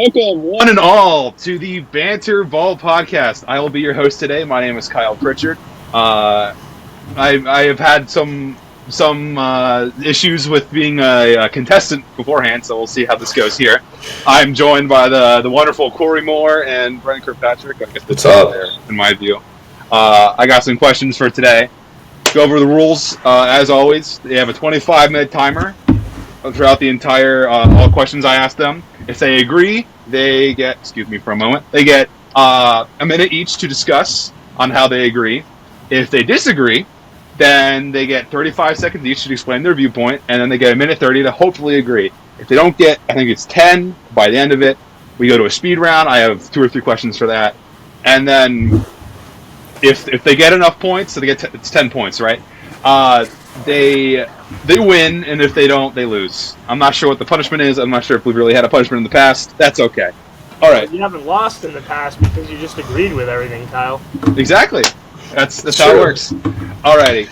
Welcome, one and all, to the Banter Ball podcast. I will be your host today. My name is Kyle Pritchard. I have had some issues with being a contestant beforehand, so we'll see how this goes here. I'm joined by the wonderful Korey and Brennan Kirkpatrick. I guess what's up? There, in my view, I got some questions for today. Go over the rules as always. They have a 25-minute timer throughout the entire all questions I ask them. If they agree, they get, they get a minute each to discuss on how they agree. If they disagree, then they get 35 seconds each to explain their viewpoint, and then they get a minute 30 to hopefully agree. If they don't get, I think it's 10 by the end of it, we go to a speed round. I have 2 or 3 questions for that. And then if they get enough points, so they get it's 10 points, right? They win, and if they don't, they lose. I'm not sure what the punishment is. I'm not sure if we've really had a punishment in the past. That's okay. All right. You haven't lost in the past because you just agreed with everything, Kyle. Exactly. That's how it works. All righty.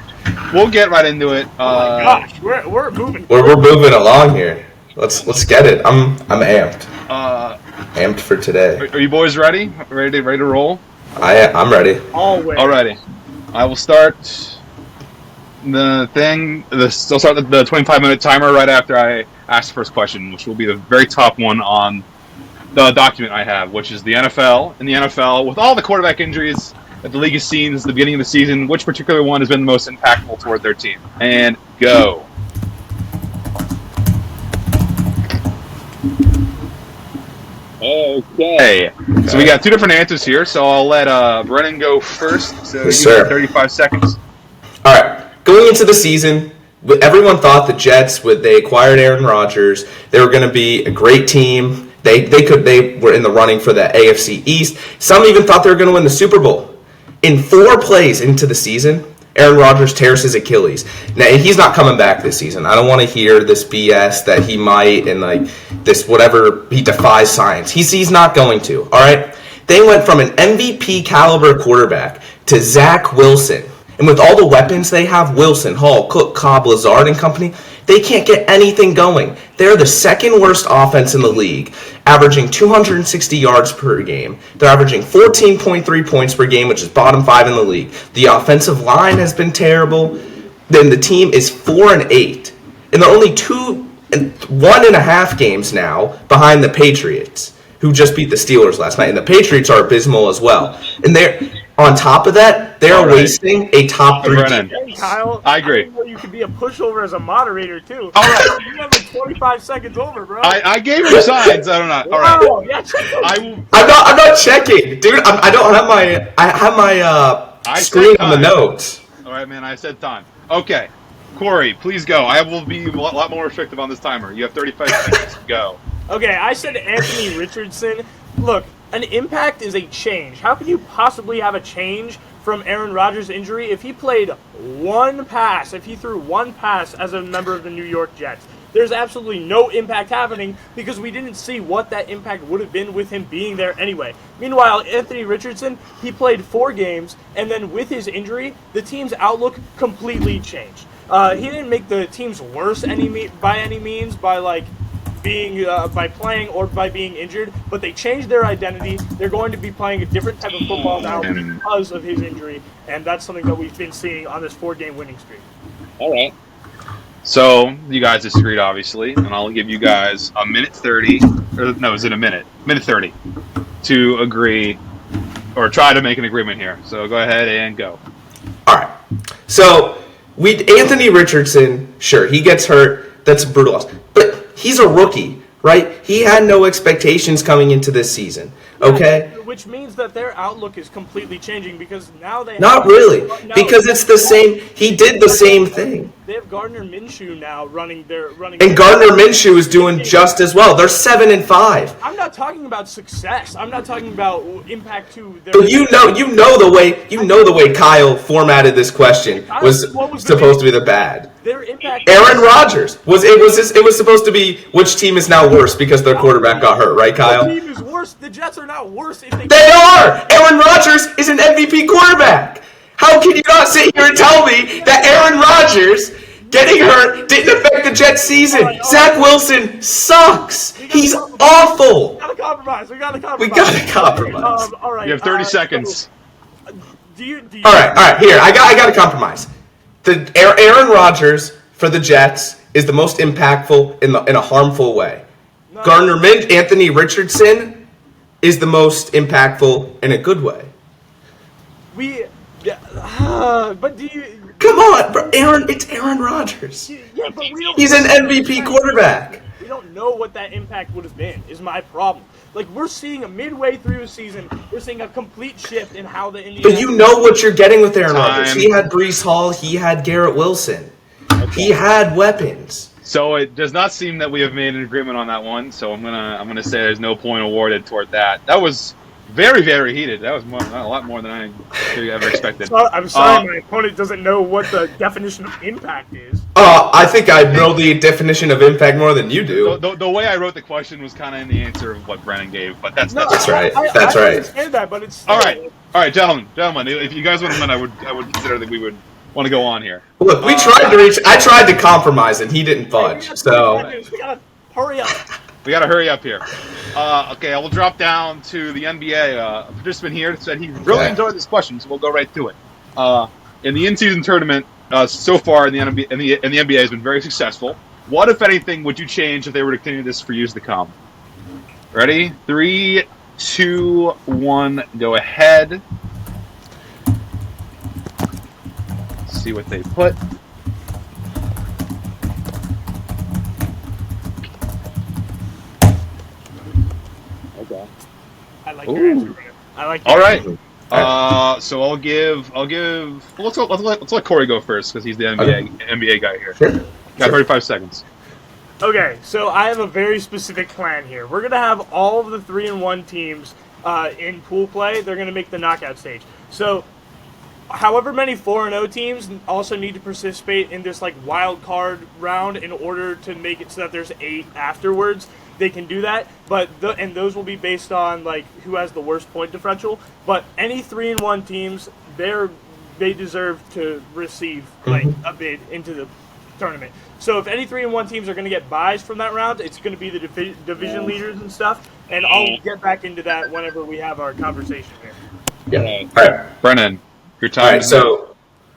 We'll get right into it. Oh my gosh, we're moving. We're moving along here. Let's get it. I'm amped. Amped for today. Are you boys ready? Ready to roll? I'm ready. Always. All righty. I will start I'll start the 25-minute timer right after I ask the first question, which will be the very top one on the document I have, which is the NFL. In the NFL, with all the quarterback injuries that the league has seen since the beginning of the season, which particular one has been the most impactful toward their team? And go. Okay. So we got 2 different answers here, so I'll let Brennan go first. So yes, you have 35 seconds. All right. Going into the season, everyone thought the Jets, they acquired Aaron Rodgers, they were going to be a great team. They were in the running for the AFC East. Some even thought they were going to win the Super Bowl. In 4 plays into the season, Aaron Rodgers tears his Achilles. Now, he's not coming back this season. I don't want to hear this BS that he might and this whatever. He defies science. He's not going to. All right. They went from an MVP caliber quarterback to Zach Wilson. And with all the weapons they have, Wilson, Hall, Cook, Cobb, Lazard, and company, they can't get anything going. They're the second worst offense in the league, averaging 260 yards per game. They're averaging 14.3 points per game, which is bottom 5 in the league. The offensive line has been terrible. Then the team is 4-8. And they're only 1.5 games now behind the Patriots, who just beat the Steelers last night. And the Patriots are abysmal as well. And on top of that, they are wasting a top 3 team. Hey, Kyle, I agree. You could be a pushover as a moderator, too. All right. You have 25 seconds over, bro. I gave him signs. I don't know. All right. Wow, yeah, I'm not checking, dude. I don't have my screen on the notes. All right, man. I said time. Okay. Korey, please go. I will be a lot more restrictive on this timer. You have 35 seconds. Go. Okay, I said Anthony Richardson. Look, an impact is a change. How can you possibly have a change from Aaron Rodgers' injury if he played one pass, if he threw one pass as a member of the New York Jets? There's absolutely no impact happening because we didn't see what that impact would have been with him being there anyway. Meanwhile, Anthony Richardson, he played 4 games, and then with his injury, the team's outlook completely changed. He didn't make the teams worse by any means by being by playing or by being injured, but they changed their identity. They're going to be playing a different type of football now because of his injury, and that's something that we've been seeing on this 4-game winning streak. All right. So you guys disagreed, obviously, and I'll give you guys a minute 30. Or no, is it a minute? Minute 30 to agree or try to make an agreement here. So go ahead and go. All right. So Anthony Richardson, sure, he gets hurt. That's a brutal loss, but he's a rookie, right? He had no expectations coming into this season, okay? Which means that their outlook is completely changing because now they Not really, because it's the same. He did the same thing. They have Gardner Minshew now running. And Gardner Minshew is doing just as well. They're 7-5. I'm not talking about success. I'm not talking about impact to their. But you know the way Kyle formatted this question was supposed to be the bad. Their impact. Aaron Rodgers it was supposed to be which team is now worse because their quarterback got hurt, right, Kyle? What team is worse? The Jets are not worse if They are. Aaron Rodgers is an MVP quarterback. How can you not sit here and tell me that Aaron Rodgers Getting hurt didn't affect the Jets' season. All right. Zach Wilson sucks. He's awful. We gotta compromise. We gotta compromise. All right. You have 30 seconds. So, do you? All right. Here, I got to compromise. The Aaron Rodgers for the Jets is the most impactful in a harmful way. No. Gardner Anthony Richardson is the most impactful in a good way. But do you? Come on, bro. It's Aaron Rodgers. Yeah, but we don't. He's an MVP quarterback. We don't know what that impact would have been. Is my problem. Like we're seeing a midway through the season, we're seeing a complete shift in how the Indians. But you know what you're getting with Aaron Rodgers. He had Breece Hall. He had Garrett Wilson. Okay. He had weapons. So it does not seem that we have made an agreement on that one. So I'm gonna say there's no point awarded toward that. That was very, very heated. That was a lot more than I ever expected. I'm sorry, my opponent doesn't know what the definition of impact is. I think I know the definition of impact more than you do. The way I wrote the question was kind of in the answer of what Brennan gave, but that's right. That's I understand that, but it's all right, gentlemen. If you guys wouldn't mind, I would consider that we would want to go on here. Look, we tried to reach. I tried to compromise, and he didn't budge. So we gotta hurry up. We got to hurry up here. Okay, I will drop down to the NBA. A participant here said he really enjoyed this question, so we'll go right to it. In the in-season tournament, so far in the NBA has been very successful. What, if anything, would you change if they were to continue this for years to come? Ready? 3, 2, 1, go ahead. Let's see what they put. I like your answer, Brennan. I like. All right. So I'll give. Well, let's let Korey go first because he's the NBA guy here. Sure. Got 35 seconds. Okay, so I have a very specific plan here. We're gonna have all of the 3-1 teams in pool play. They're gonna make the knockout stage. So, however many 4-0 teams also need to participate in this like wild card round in order to make it so that there's 8 afterwards. They can do that, but and those will be based on like who has the worst point differential. But any 3-1 teams, they deserve to receive like a bid into the tournament. So if any 3-1 teams are going to get buys from that round, it's going to be the division leaders and stuff. And I'll get back into that whenever we have our conversation here. Yeah. All right, Brennan, your time. All right,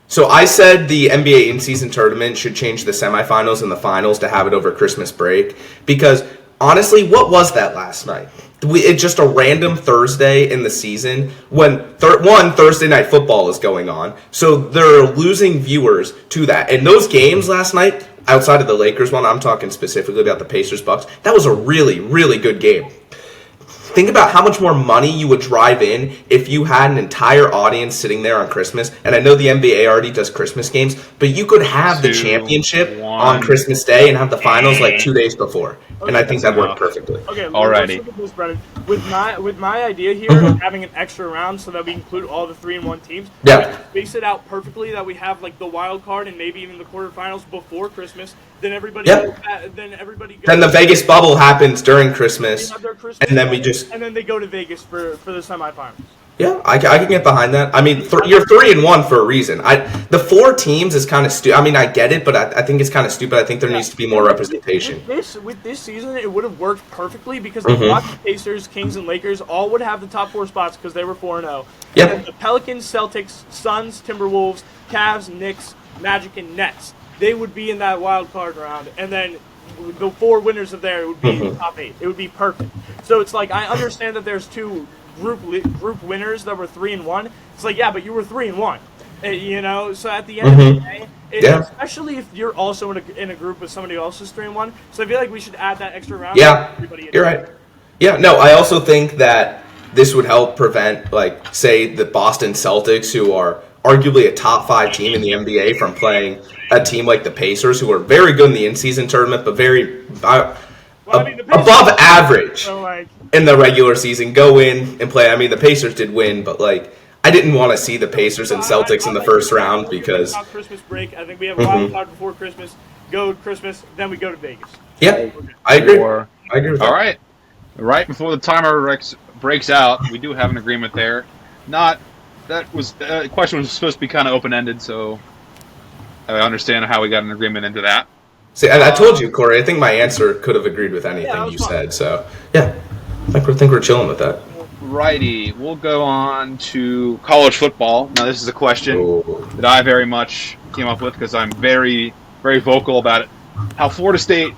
so I said the NBA in-season tournament should change the semifinals and the finals to have it over Christmas break because. Honestly, what was that last night? It's just a random Thursday in the season when Thursday night football is going on. So they're losing viewers to that. And those games last night, outside of the Lakers one, I'm talking specifically about the Pacers-Bucks, that was a really, really good game. Think about how much more money you would drive in if you had an entire audience sitting there on Christmas. And I know the NBA already does Christmas games, but you could have the championship on Christmas Day and have the finals like 2 days before. Okay, and I think that worked perfectly. Okay, alrighty. Let's look at this, Brennan. With my idea here of having an extra round so that we include all the 3-1 teams, we space it out perfectly that we have like the wild card and maybe even the quarterfinals before Christmas. Then everybody goes, Then the Vegas bubble happens during Christmas, and then and then they go to Vegas for the semifinals. Yeah, I can get behind that. I mean, you're 3-1 for a reason. The 4 teams is kind of stupid. I mean, I get it, but I think it's kind of stupid. I think there needs to be more representation. With this season, it would have worked perfectly because the Milwaukee Pacers, Kings, and Lakers all would have the top 4 spots because they were 4-0. Yep. And the Pelicans, Celtics, Suns, Timberwolves, Cavs, Knicks, Magic, and Nets, they would be in that wild card round. And then the 4 winners of there would be the top 8. It would be perfect. So it's like I understand that there's 2 group winners that were 3-1. It's like, yeah, but you were 3-1. You know, so at the end of the day, especially if you're also in a group with somebody else who's 3-1. So I feel like we should add that extra round. Yeah, you're right. Yeah, no, I also think that this would help prevent, like, say, the Boston Celtics, who are arguably a top 5 team in the NBA, from playing a team like the Pacers, who are very good in the in-season tournament, but very above average in the regular season, go in and play. I mean, the Pacers did win, but, like, I didn't want to see the Pacers and Celtics in the first round because Christmas break. I think we have a wild card before Christmas. Go Christmas, then we go to Vegas. Yeah, I agree. I agree with that. All right. Right before the timer breaks out, we do have an agreement there. The question was supposed to be kind of open-ended, so I understand how we got an agreement into that. See, I told you, Korey. I think my answer could have agreed with anything you said. So, yeah, I think we're chilling with that. Righty, we'll go on to college football. Now, this is a question that I very much came up with because I'm very, very vocal about it. How Florida State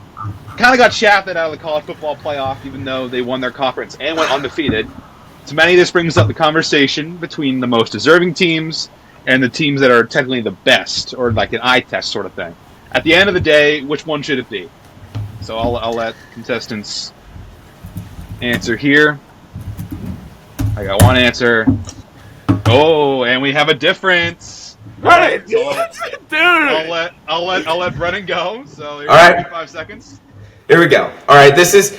kind of got shafted out of the college football playoff, even though they won their conference and went undefeated. To many, this brings up the conversation between the most deserving teams and the teams that are technically the best, or like an eye test sort of thing. At the end of the day, which one should it be? So I'll let contestants answer here. I got one answer. Oh, and we have a difference. Right, dude. I'll let Brennan go. So here's all right. 5 seconds. Here we go. All right, this is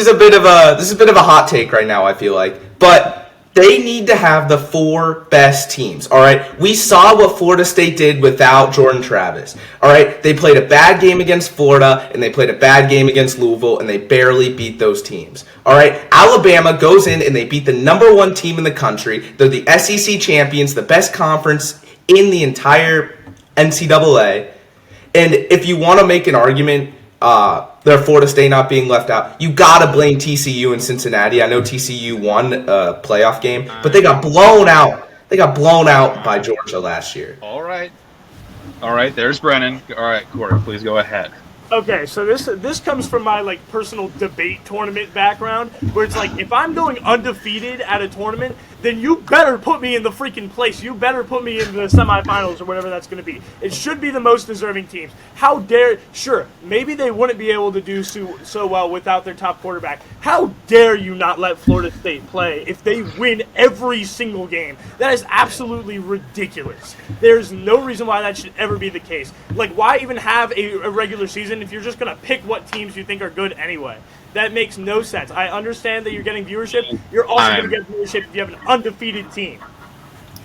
a bit of a hot take right now, I feel like, but they need to have the 4 best teams. All right, we saw what Florida State did without Jordan Travis. All right, they played a bad game against Florida and they played a bad game against Louisville and they barely beat those teams. All right, Alabama goes in and they beat the number 1 team in the country. They're the SEC champions, the best conference in the entire NCAA. And if you want to make an argument, their Florida State not being left out, you gotta blame TCU and Cincinnati. I know TCU won a playoff game, but they got blown out. They got blown out by Georgia last year. All right, there's Brennan. All right, Korey, please go ahead. Okay, so this comes from my like personal debate tournament background, where it's like if I'm going undefeated at a tournament, then you better put me in the freaking place. You better put me in the semifinals or whatever that's going to be. It should be the most deserving teams. How dare? Sure, maybe they wouldn't be able to do so well without their top quarterback. How dare you not let Florida State play if they win every single game? That is absolutely ridiculous. There's no reason why that should ever be the case. Like, why even have a regular season if you're just going to pick what teams you think are good anyway? That makes no sense. I understand that you're getting viewership. You're also going to get viewership if you have an undefeated team.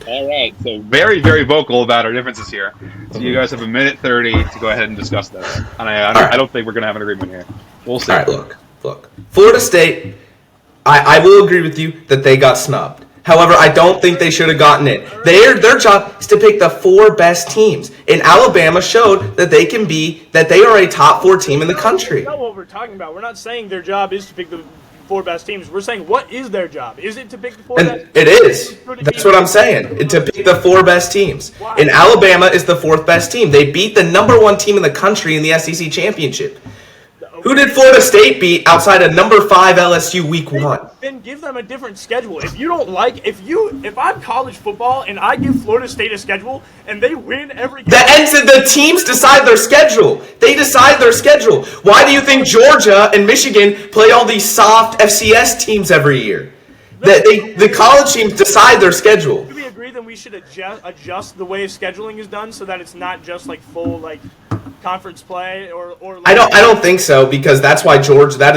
All right. So very, very vocal about our differences here. So you guys have a minute 30 to go ahead and discuss this. And I don't think we're going to have an agreement here. We'll see. All right, look. Florida State, I will agree with you that they got snubbed. However, I don't think they should have gotten it. Their job is to pick the 4 best teams. And Alabama showed that they are a top 4 team in the country. You know what we're talking about. We're not saying their job is to pick the 4 best teams. We're saying, what is their job? Is it to pick the 4 and best teams? It is. That's what I'm saying. To pick the 4 best teams. Why? And Alabama is the 4th best team. They beat the number 1 team in the country in the SEC championship. Who did Florida State beat outside of number 5 LSU week 1? Then give them a different schedule. If you don't like, if I'm college football and I give Florida State a schedule and they win every game, The teams decide their schedule. They decide their schedule. Why do you think Georgia and Michigan play all these soft FCS teams every year? The college teams decide their schedule. Do we agree that we should adjust the way scheduling is done so that it's not just like full like conference play or like, I don't think so, because that is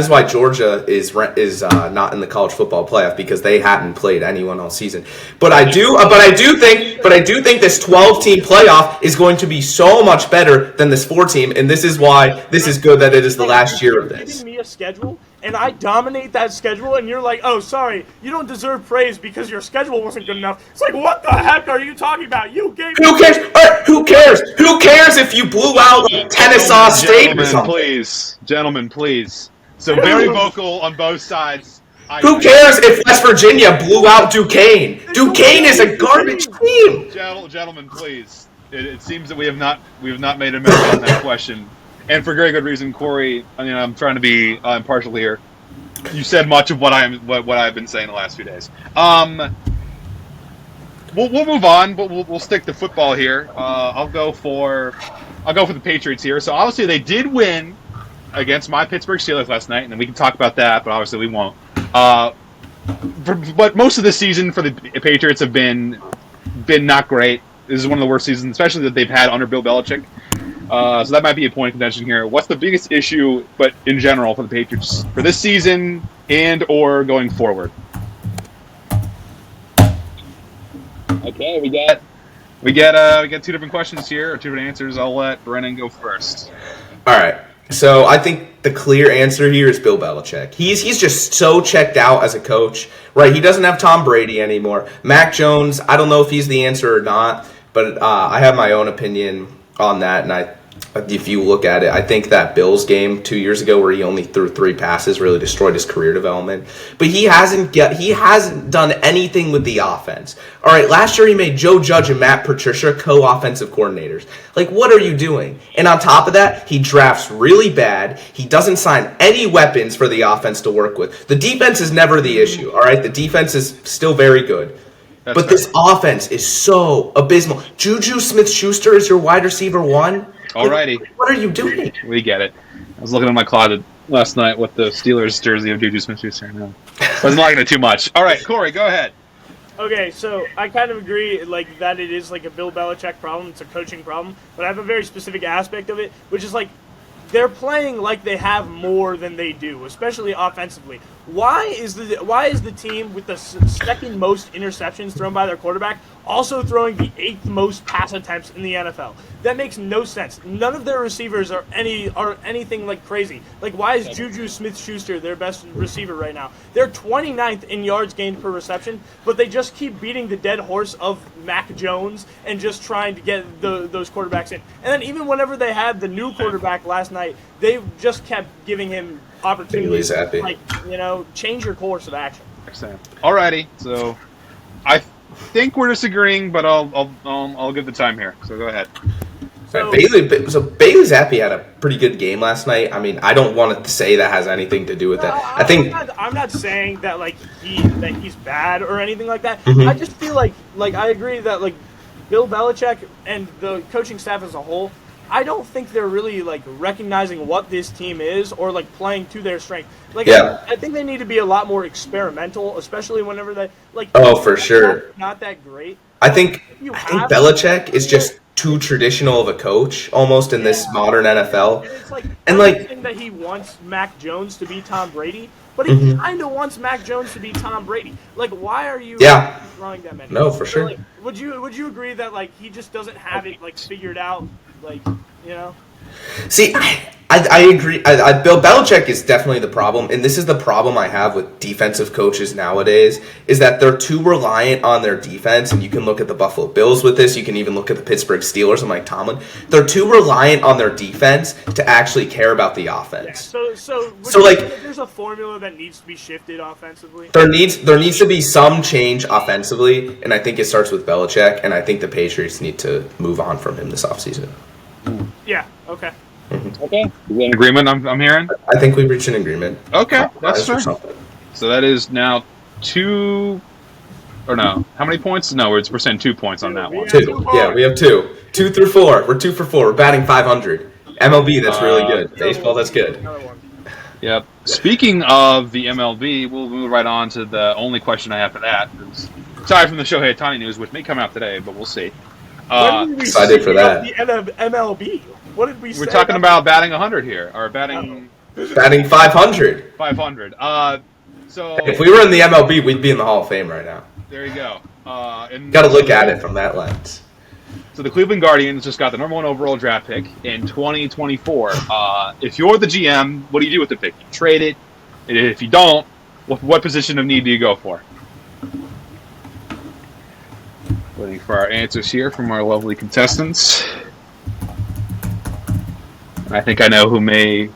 why Georgia is not in the college football playoff, because they hadn't played anyone all season. But I do think this 12-team playoff is going to be so much better than this 4-team, and this is why this is good that it is the last year of this. Giving me a schedule and I dominate that schedule, and you're like, oh, sorry, you don't deserve praise because your schedule wasn't good enough. It's like, what the heck are you talking about? You gave me... Who cares? Who cares? Who cares if you blew out Tennessee State or something? Gentlemen, please. So very vocal on both sides. Who cares if West Virginia blew out Duquesne? Duquesne is a garbage team. Gentlemen, please. It seems that we have not made a measure on that question. And for very good reason, Korey. I'm trying to be impartial here. You said much of what I've been saying the last few days. We'll move on, but we'll stick to football here. I'll go for the Patriots here. So obviously they did win against my Pittsburgh Steelers last night, and we can talk about that, but obviously we won't. But most of the season for the Patriots have been not great. This is one of the worst seasons, especially that they've had under Bill Belichick. So that might be a point of contention here. What's the biggest issue, but in general, for the Patriots for this season and or going forward? Okay, we get 2 different questions here, or 2 different answers. I'll let Brennan go first. All right. So I think the clear answer here is Bill Belichick. He's just so checked out as a coach, right? He doesn't have Tom Brady anymore. Mac Jones, I don't know if he's the answer or not, But I have my own opinion on that, and if you look at it, I think that Bills game 2 years ago where he only threw 3 passes really destroyed his career development. But he hasn't done anything with the offense. All right, last year he made Joe Judge and Matt Patricia co-offensive coordinators. Like, what are you doing? And on top of that, he drafts really bad. He doesn't sign any weapons for the offense to work with. The defense is never the issue, all right? The defense is still very good. But fair. This offense is so abysmal. Juju Smith-Schuster is your wide receiver 1? Alrighty. What are you doing? We get it. I was looking in my closet last night with the Steelers jersey of Juju Smith-Schuster. No. I wasn't liking it too much. All right, Korey, go ahead. Okay, so I kind of agree that it is like a Bill Belichick problem. It's a coaching problem. But I have a very specific aspect of it, which is like they're playing like they have more than they do, especially offensively. Why is the team with the second most interceptions thrown by their quarterback also throwing the 8th most pass attempts in the NFL? That makes no sense. None of their receivers are anything like crazy. Like, why is Juju Smith-Schuster their best receiver right now? They're 29th in yards gained per reception, but they just keep beating the dead horse of Mac Jones and just trying to get those quarterbacks in. And then even whenever they had the new quarterback last night, they just kept giving him opportunities. Happy. Like, change your course of action. Alrighty, so I think we're disagreeing, but I'll give the time here. So go ahead. So Bailey Zappi had a pretty good game last night. I mean, I don't want to say that has anything to do with that. I'm not saying that he's bad or anything like that. Mm-hmm. I just feel like I agree that Bill Belichick and the coaching staff as a whole, I don't think they're really recognizing what this team is or playing to their strength. I think they need to be a lot more experimental, especially whenever they Oh, for sure. Not that great. I think Belichick is just too traditional of a coach almost in this modern NFL. And it's saying that he wants Mac Jones to be Tom Brady, but he kind of wants Mac Jones to be Tom Brady. Why are you throwing that many? No, for sure. Would you agree that he just doesn't have it figured out? See, I agree. Bill Belichick is definitely the problem, and this is the problem I have with defensive coaches nowadays, is that they're too reliant on their defense, and you can look at the Buffalo Bills with this, you can even look at the Pittsburgh Steelers and Mike Tomlin. They're too reliant on their defense to actually care about the offense. Yeah, so there's a formula that needs to be shifted offensively? There needs to be some change offensively, and I think it starts with Belichick, and I think the Patriots need to move on from him this offseason. Yeah, okay. Okay. We in agreement, I'm hearing? I think we've reached an agreement. Okay, that's fair. So that is now 2... Or no. How many points? No, we're saying 2 points on that one. 2. Yeah, we have 2. 2 through 4. We're 2 for 4. We're batting 500. MLB, that's really good. Baseball, that's good. Yep. Speaking of the MLB, we'll move right on to the only question I have for that. Aside from the Shohei Ohtani news, which may come out today, but we'll see. Excited for that. The MLB. What did we say? We're talking about batting 100 here, or batting 500. 500. So if we were in the MLB, we'd be in the Hall of Fame right now. There you go. Got to look at it from that lens. So the Cleveland Guardians just got the number 1 overall draft pick in 2024. If you're the GM, what do you do with the pick? You trade it. And if you don't, what position of need do you go for? Waiting for our answers here from our lovely contestants. I think I know who may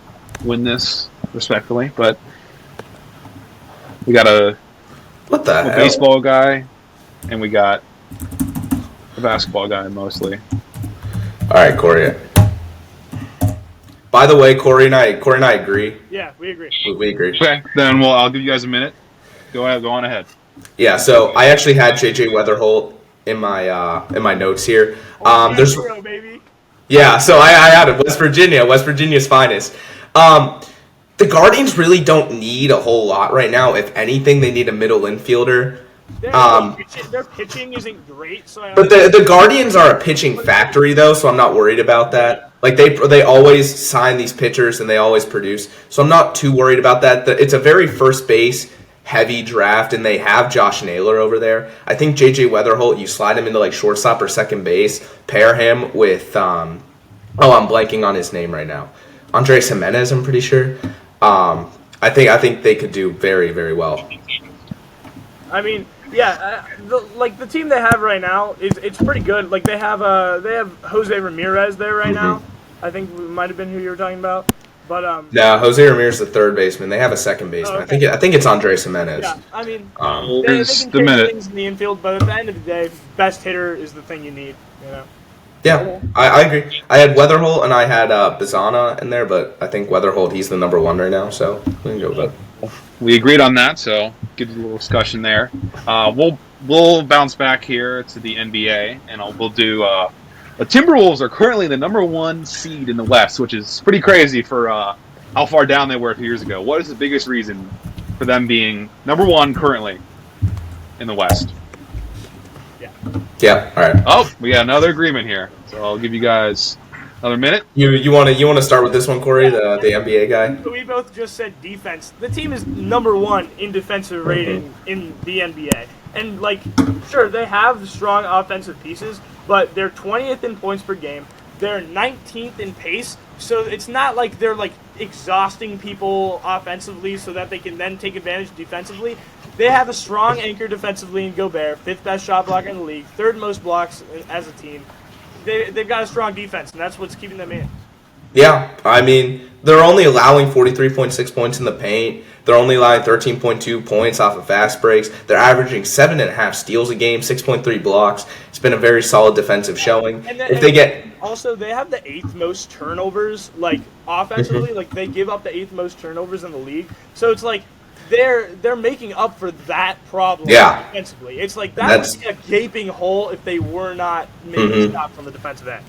win this, respectfully, but we got a baseball guy, and we got a basketball guy mostly. All right, Korey. By the way, Korey and I agree. Yeah, we agree. We agree. Okay, then I'll give you guys a minute. Go on ahead. Yeah, so I actually had J.J. Weatherholt in my notes here. There's baby. Yeah, so I had it. West Virginia's finest. The Guardians really don't need a whole lot right now. If anything, they need a middle infielder. Their pitching isn't great, but the Guardians are a pitching factory, though, so I'm not worried about that. They always sign these pitchers and they always produce, so I'm not too worried about that. It's a very first base heavy draft, and they have Josh Naylor over there. I think J.J. Weatherholt, you slide him into shortstop or second base, pair him with I'm blanking on his name right now. Andres Jimenez, I'm pretty sure. I think they could do very, very well. I mean, Yeah, the team they have right now it's pretty good. Like they have Jose Ramirez there right now. I think it might have been who you were talking about. But No, Jose Ramirez is the third baseman. They have a second baseman. Oh, okay. I think it's Andres Jimenez. yeah, I mean they Here's can the change minute. things in the infield, but at the end of the day, best hitter is the thing you need. You know. Yeah, I agree. I had Weatherholt and I had Bazana in there, but I think Weatherholt, he's the number one right now, so we can go with that. We agreed on that, so good little discussion there. We'll bounce back here to the NBA, and we'll do. The Timberwolves are currently the number one seed in the West, which is pretty crazy for how far down they were a few years ago. What is the biggest reason for them being number one currently in the West? Yeah, all right. Oh, we got another agreement here, so I'll give you guys another minute. You want to start with this one, Korey, the NBA guy? We both just said defense. The team is number one in defensive rating in the NBA. And, like, sure, they have strong offensive pieces, but they're 20th in points per game. They're 19th in pace, so it's not like they're, like, exhausting people offensively so that they can then take advantage defensively. They have a strong anchor defensively in Gobert, fifth best shot blocker in the league, third most blocks as a team. They've got a strong defense, and that's what's keeping them in. Yeah, I mean, they're only allowing 43.6 points in the paint. They're only allowing 13.2 points off of fast breaks. They're averaging 7.5 steals a game, 6.3 blocks. It's been a very solid defensive showing. Also, they have the 8th most turnovers, like, offensively. Like, they give up the 8th most turnovers in the league. So it's like they're making up for that problem defensively. It's like that would be a gaping hole if they were not making stops on the defensive end.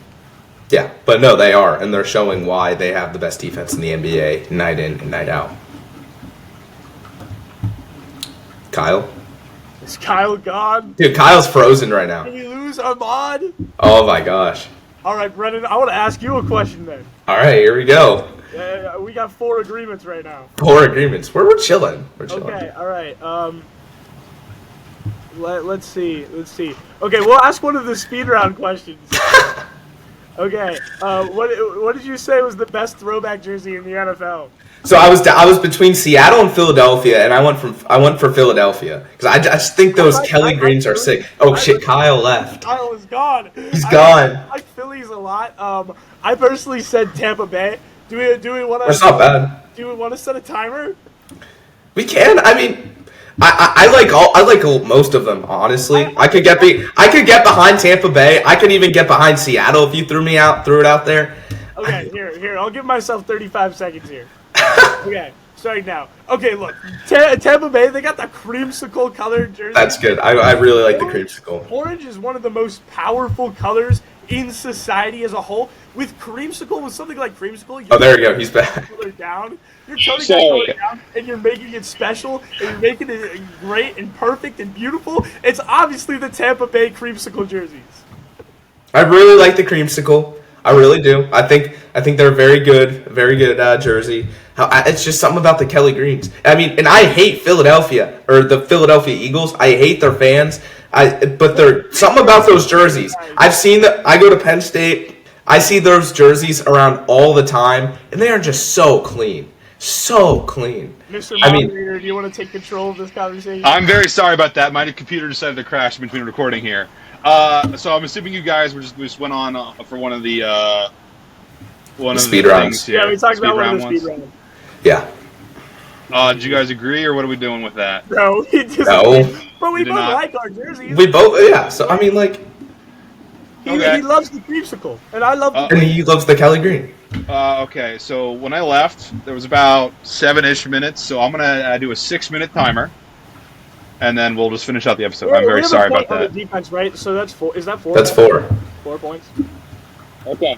Yeah, but no, they are, and they're showing why they have the best defense in the NBA night in and night out. Kyle? Is Kyle gone? Dude, Kyle's frozen right now. Can we lose Ahmad? Oh my gosh. All right, Brennan, I want to ask you a question then. All right, here we go. We got 4 agreements right now. 4 agreements. We're chilling. We're chilling. Okay, all right. Let's see. Okay, we'll ask one of the speed round questions. Okay, what did you say was the best throwback jersey in the NFL? So I was between Seattle and Philadelphia, and I went for Philadelphia because I just think those Kelly Greens are sick. Oh shit, Kyle left. Kyle is gone. He's gone. I like Phillies a lot. I personally said Tampa Bay. Do we want to? That's not bad. Do we want to set a timer? We can. I mean, I like most of them. Honestly, I could get behind Tampa Bay. I could even get behind Seattle if you threw it out there. Okay, here. I'll give myself 35 seconds here. Okay, starting now. Okay, look, Tampa Bay, they got the creamsicle colored jersey. That's good. I really like the creamsicle. Orange is one of the most powerful colors in society as a whole. With something like creamsicle, Oh, there you go. He's back. Down. You're toning that color down, and you're making it special, and you're making it great and perfect and beautiful. It's obviously the Tampa Bay creamsicle jerseys. I really like the creamsicle. I really do. I think they're a very good jersey. It's just something about the Kelly Greens. I mean, and I hate Philadelphia or the Philadelphia Eagles. I hate their fans. But there's something about those jerseys. I've seen that. I go to Penn State. I see those jerseys around all the time, and they are just so clean. So clean. Mr. Moderator, do you want to take control of this conversation? I'm very sorry about that. My computer decided to crash between recording here. So I'm assuming you guys just went on for one of the speed rounds. Yeah, we talked about one of the speed rounds. Yeah. Did you guys agree, or what are we doing with that? No, we just No. But we both like our jerseys. We both, yeah. So I mean, like, he loves the creamsicle, and I love. And he loves the Kelly Green. Okay, so when I left, there was about 7-ish minutes, so I'm gonna do a 6-minute timer, and then we'll just finish out the episode. I'm very sorry about that. Defense, right? So that's 4. Is that 4? That's 4. 4 points. Okay.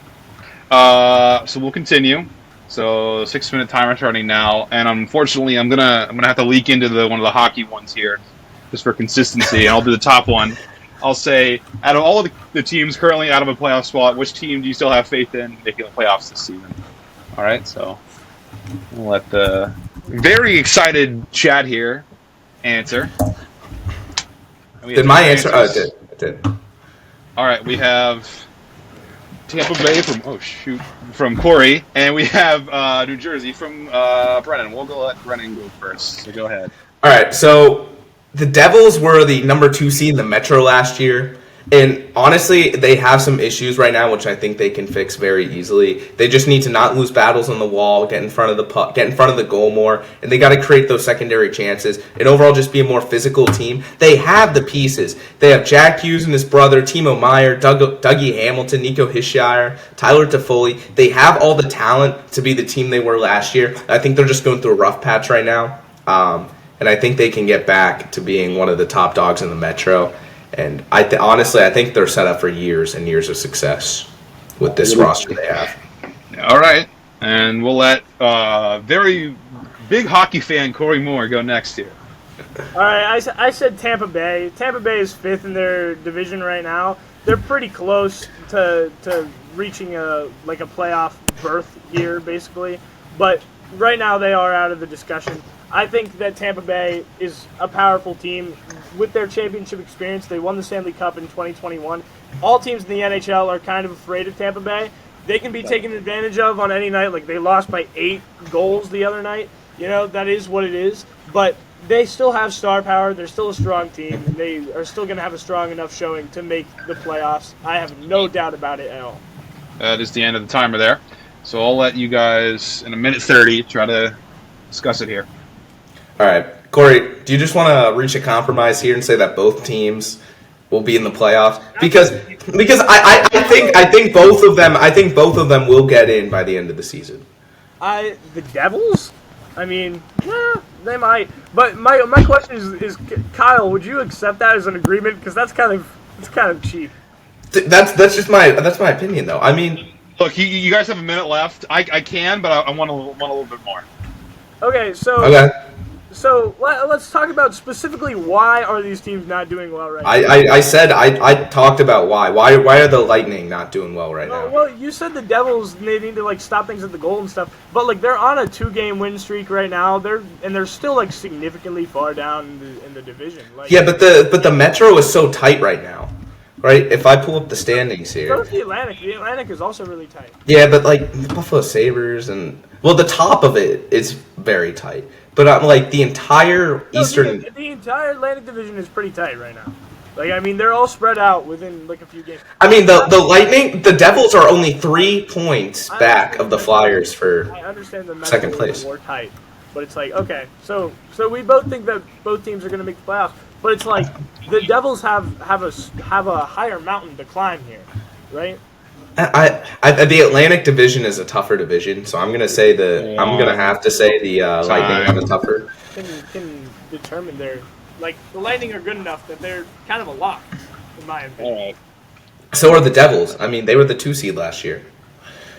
So we'll continue. So 6-minute timer starting now, and unfortunately, I'm gonna have to leak into one of the hockey ones here, just for consistency, and I'll do the top one. I'll say, out of all of the teams currently out of a playoff spot, which team do you still have faith in making the playoffs this season? All right, so we'll let the very excited Chad here answer. Did my answer? Oh, it did. All right, we have Tampa Bay from Korey, and we have New Jersey from Brennan. We'll let Brennan go first. So go ahead. All right, so the Devils were the number 2 seed in the Metro last year. And honestly, they have some issues right now, which I think they can fix very easily. They just need to not lose battles on the wall, get in front of the puck, get in front of the goal more, and they got to create those secondary chances and overall just be a more physical team. They have the pieces. They have Jack Hughes and his brother, Timo Meier, Dougie Hamilton, Nico Hischier, Tyler Toffoli. They have all the talent to be the team they were last year. I think they're just going through a rough patch right now, and I think they can get back to being one of the top dogs in the Metro. And honestly, I think they're set up for years and years of success with this roster they have. All right. And we'll let very big hockey fan Korey Moore go next here. All right, I said Tampa Bay. Tampa Bay is 5th in their division right now. They're pretty close to reaching a playoff berth here, basically. But right now they are out of the discussion. I think that Tampa Bay is a powerful team. With their championship experience, they won the Stanley Cup in 2021. All teams in the NHL are kind of afraid of Tampa Bay. They can be taken advantage of on any night. Like, they lost by 8 goals the other night. You know, that is what it is. But they still have star power. They're still a strong team. And they are still going to have a strong enough showing to make the playoffs. I have no doubt about it at all. That is the end of the timer there. So I'll let you guys, in a minute 30, try to discuss it here. All right, Korey, do you just want to reach a compromise here and say that both teams will be in the playoffs? Because I think both of them will get in by the end of the season. The Devils? I mean, yeah, they might. But my question is Kyle, would you accept that as an agreement? Because that's kind of cheap. That's my opinion though. I mean, look, you guys have a minute left. I can, but I want a little bit more. Okay, so. Okay. So let's talk about specifically why are these teams not doing well right now? I talked about why. Why are the Lightning not doing well right now? Well, you said the Devils, they need to stop things at the goal and stuff, but they're on a 2-game win streak right now. They're still significantly far down in the division. Yeah, but the Metro is so tight right now. Right? If I pull up the standings here. So is the Atlantic. The Atlantic is also really tight. Yeah, but the Buffalo Sabres and the top of it is very tight. But the entire Eastern... The entire Atlantic Division is pretty tight right now. They're all spread out within a few games. I mean, the Lightning, the Devils are only 3 points back of the Flyers for second place. More tight, but it's okay. So we both think that both teams are going to make the playoffs, but it's the Devils have a higher mountain to climb here, right? The Atlantic Division is a tougher division, so I'm gonna say I'm gonna have to say the Lightning have a tougher. Can determine the Lightning are good enough that they're kind of a lock, in my opinion. All right. So are the Devils. I mean, they were the 2 seed last year.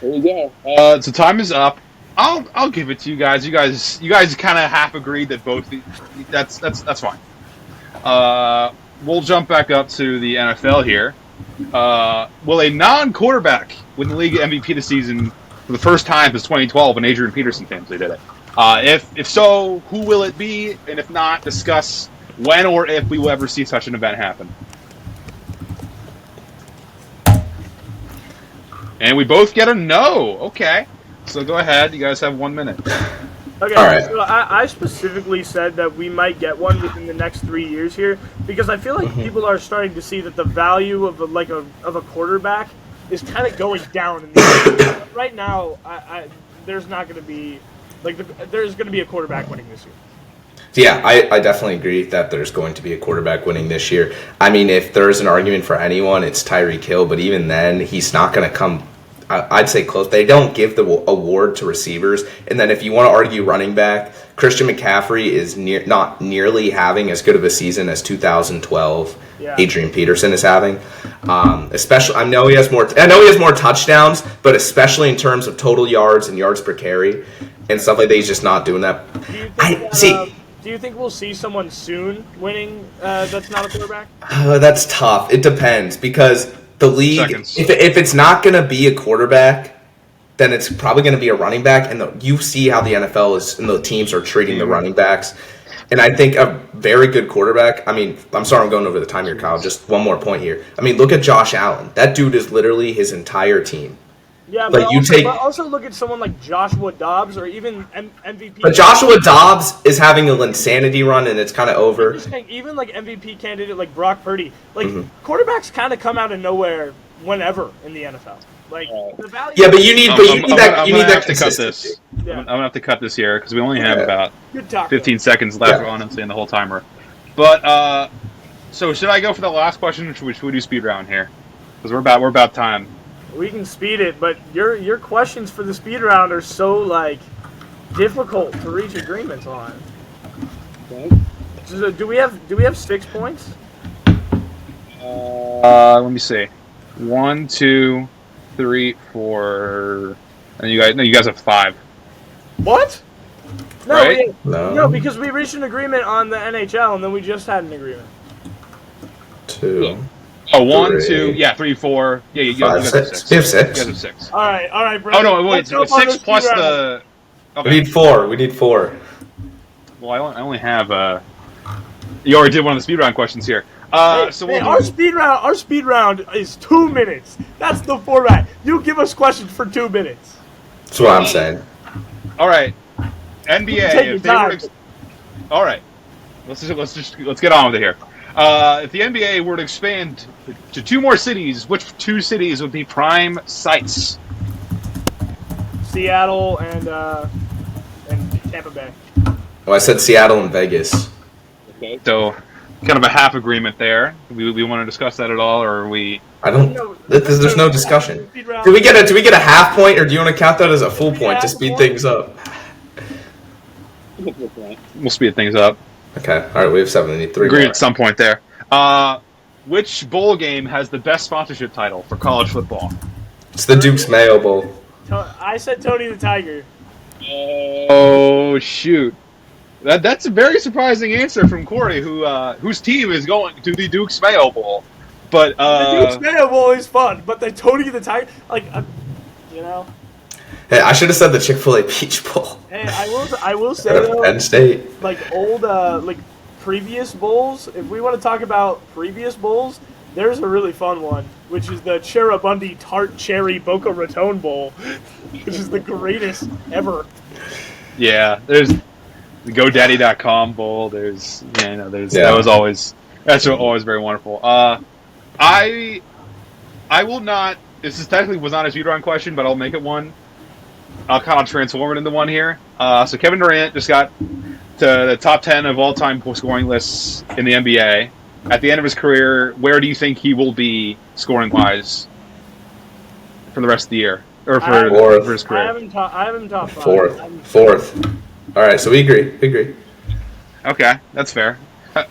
There we go. So time is up. I'll give it to you guys. You guys kind of half agreed that both. That's fine. We'll jump back up to the NFL here. Will a non-quarterback win the league MVP this season for the first time since 2012 when Adrian Peterson famously did it? If so, who will it be? And if not, discuss when or if we will ever see such an event happen. And we both get a no. Okay. So go ahead. You guys have 1 minute. Okay, all right. So I specifically said that we might get one within the next 3 years here because I feel like people are starting to see that the value of a quarterback is kind of going down. In the right now, there's not going to be there's going to be a quarterback winning this year. Yeah, I definitely agree that there's going to be a quarterback winning this year. I mean, if there's an argument for anyone, it's Tyreek Hill, but even then, he's not going to come. I'd say close. They don't give the award to receivers. And then if you want to argue running back, Christian McCaffrey is not nearly having as good of a season as 2012 Adrian Peterson is having. Especially, I know he has more touchdowns, but especially in terms of total yards and yards per carry and stuff like that, he's just not doing that. Do you think we'll see someone soon winning that's not a quarterback? That's tough. It depends because the league, if it's not going to be a quarterback, then it's probably going to be a running back. And you see how the NFL is and the teams are treating the running backs. And I think a very good quarterback, I mean, I'm sorry I'm going over the time here, Kyle. Just one more point here. I mean, look at Josh Allen. That dude is literally his entire team. Yeah, Like, but also look at someone like Joshua Dobbs or even MVP. But Joshua Dobbs is having an insanity run, and it's kind of over. Even like MVP candidate like Brock Purdy, like quarterbacks kind of come out of nowhere whenever in the NFL. Like the value. Yeah, but you need that to cut this. Yeah. I'm gonna have to cut this here because we only have about Good talk, 15 seconds left, honestly, in the whole timer. But so should I go for the last question, or should we do speed round here? Because we're about time. We can speed it, but your questions for the speed round are so like difficult to reach agreements on. Okay. So, do we have 6 points? Let me see. 1, 2, 3, 4, and you guys have 5. What? No, Right? no, because we reached an agreement on the NHL, and then we just had an agreement. 2. Oh, 1, 3, 2, 3, 4. Yeah, you Five, guys have 6. six. We have 6. You guys have 6. All right, bro. Oh no, wait, it's 6 plus the. Okay. We need 4. Well, I only have. You already did one of the speed round questions here. Our speed round is 2 minutes. That's the format. You give us questions for 2 minutes. That's what I'm saying. All right, NBA. If they were all right, let's get on with it here. If the NBA were to expand to 2 more cities, which 2 cities would be prime sites? Seattle and Tampa Bay. Oh, I said Seattle and Vegas. Okay. So, kind of a half agreement there. We want to discuss that at all, or are we? I don't. There's no discussion. Do we get a half point, or do you want to count that as a full point to speed things up? We'll speed things up. Okay. All right. We have 7. We need 3 Agreed more. at some point there. Which bowl game has the best sponsorship title for college football? It's the Duke's Mayo Bowl. I said Tony the Tiger. Oh shoot! That's a very surprising answer from Korey, whose team is going to the Duke's Mayo Bowl. But the Duke's Mayo Bowl is fun, but the Tony the Tiger, you know. Hey, I should have said the Chick-fil-A Peach Bowl. Hey, I will say though, Penn State. like old previous bowls. If we want to talk about previous bowls, there's a really fun one, which is the Cheribundi Tart Cherry Boca Raton Bowl, which is the greatest ever. Yeah, there's the GoDaddy.com bowl. That was always very wonderful. I will not. This technically was not a speedrun question, but I'll make it one. I'll kind of transform it into one here. So Kevin Durant just got to the top 10 of all-time scoring lists in the NBA. At the end of his career, where do you think he will be scoring-wise for the rest of the year? Or for his career? I have him top 5. Fourth. All right, so we agree. Okay, that's fair.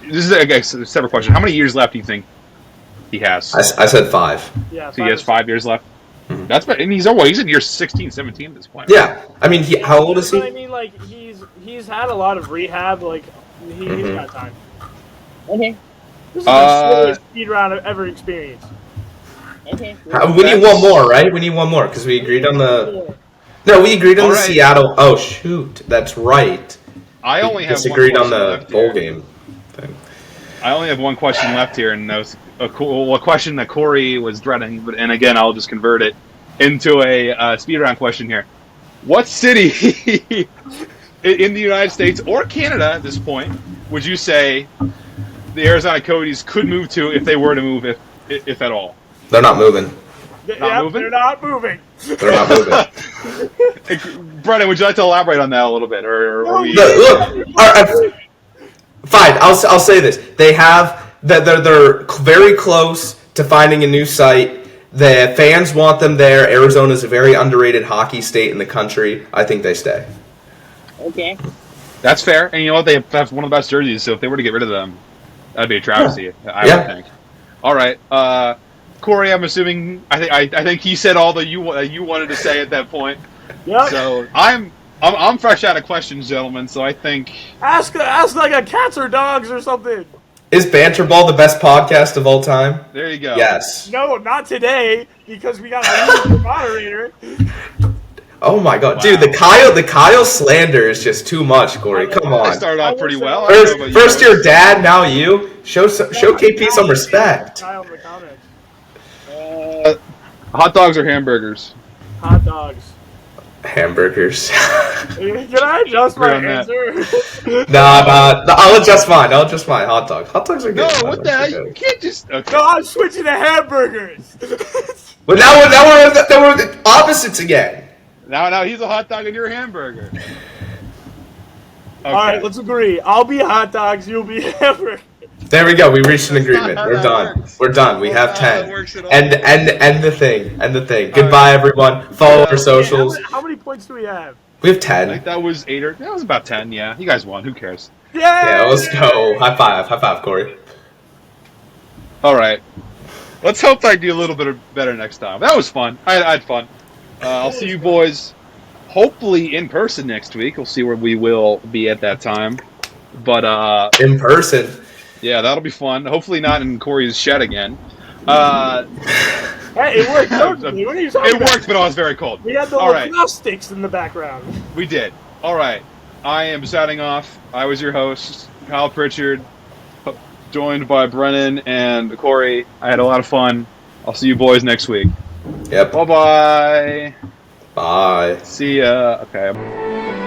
This is a separate question. How many years left do you think he has? I said 5. Yeah, so he has 5 years left? Mm-hmm. That's and he's in year 16, 17 at this point. Yeah, I mean, how old is he? But I mean, like he's had a lot of rehab. Like he's got time. Okay. This is the slowest speed round I've ever experienced. Okay. We need one more, right? We need one more because we agreed on the. No, we agreed on the Seattle. Oh shoot, that's right. I only have disagreed on the bowl game thing. I only have one question left here, and that was a question that Korey was dreading. And again, I'll just convert it into a speed round question here. What city in the United States or Canada at this point would you say the Arizona Coyotes could move to if they were to move, if at all? They're not moving. They're not moving. They're not moving. Brennan, would you like to elaborate on that a little bit, or are we? Look, fine. I'll say this. They have that. They're very close to finding a new site. The fans want them there. Arizona is a very underrated hockey state in the country. I think they stay. Okay. That's fair. And you know what? They have one of the best jerseys, so if they were to get rid of them, that'd be a travesty, I would think. All right. Korey, I'm assuming, I think he said all that you wanted to say at that point. Yep. So I'm fresh out of questions, gentlemen, so I think... Ask like a cats or dogs or something. Is Banter Ball the best podcast of all time? There you go. Yes. No, not today, because we got a new moderator. Oh my god, wow. Dude, the Kyle slander is just too much, Korey. Come on. I started off pretty well. First your dad, now you. Show KP some respect. Kyle in the comments. Hot dogs or hamburgers? hot dogs? Hamburgers. Can I adjust my Agree on that. No, answer? I'll adjust mine. Hot dogs. Hot dogs are No, good. what the hell? You can't just. Okay. No, I'm switching to hamburgers. But now we're the opposites again. Now he's a hot dog and you're a hamburger. Okay. All right, let's agree. I'll be hot dogs. You'll be hamburgers. There we go. We reached an agreement. how We're that done. works. We're done. We have That's not how 10. it works at all. End the thing. Goodbye, everyone. Follow our socials. How many points do we have? We have I 10. think that was 8 or that was about 10. Yeah, you guys won. Who cares? Yeah, let's go. High five, Korey. All right. Let's hope I do a little bit better next time. That was fun. I had fun. I'll see you boys hopefully in person next week. We'll see where we will be at that time. But In person. yeah, that'll be fun. Hopefully not in Corey's shed again. Hey, it worked. Totally. What are you talking It about? worked, but I was very cold. We had the All right. lacrosse sticks in the background. We did. All right. I am signing off. I was your host, Kyle Pritchard, joined by Brennan and Korey. I had a lot of fun. I'll see you boys next week. Yep. Bye-bye. Bye. See ya. Okay.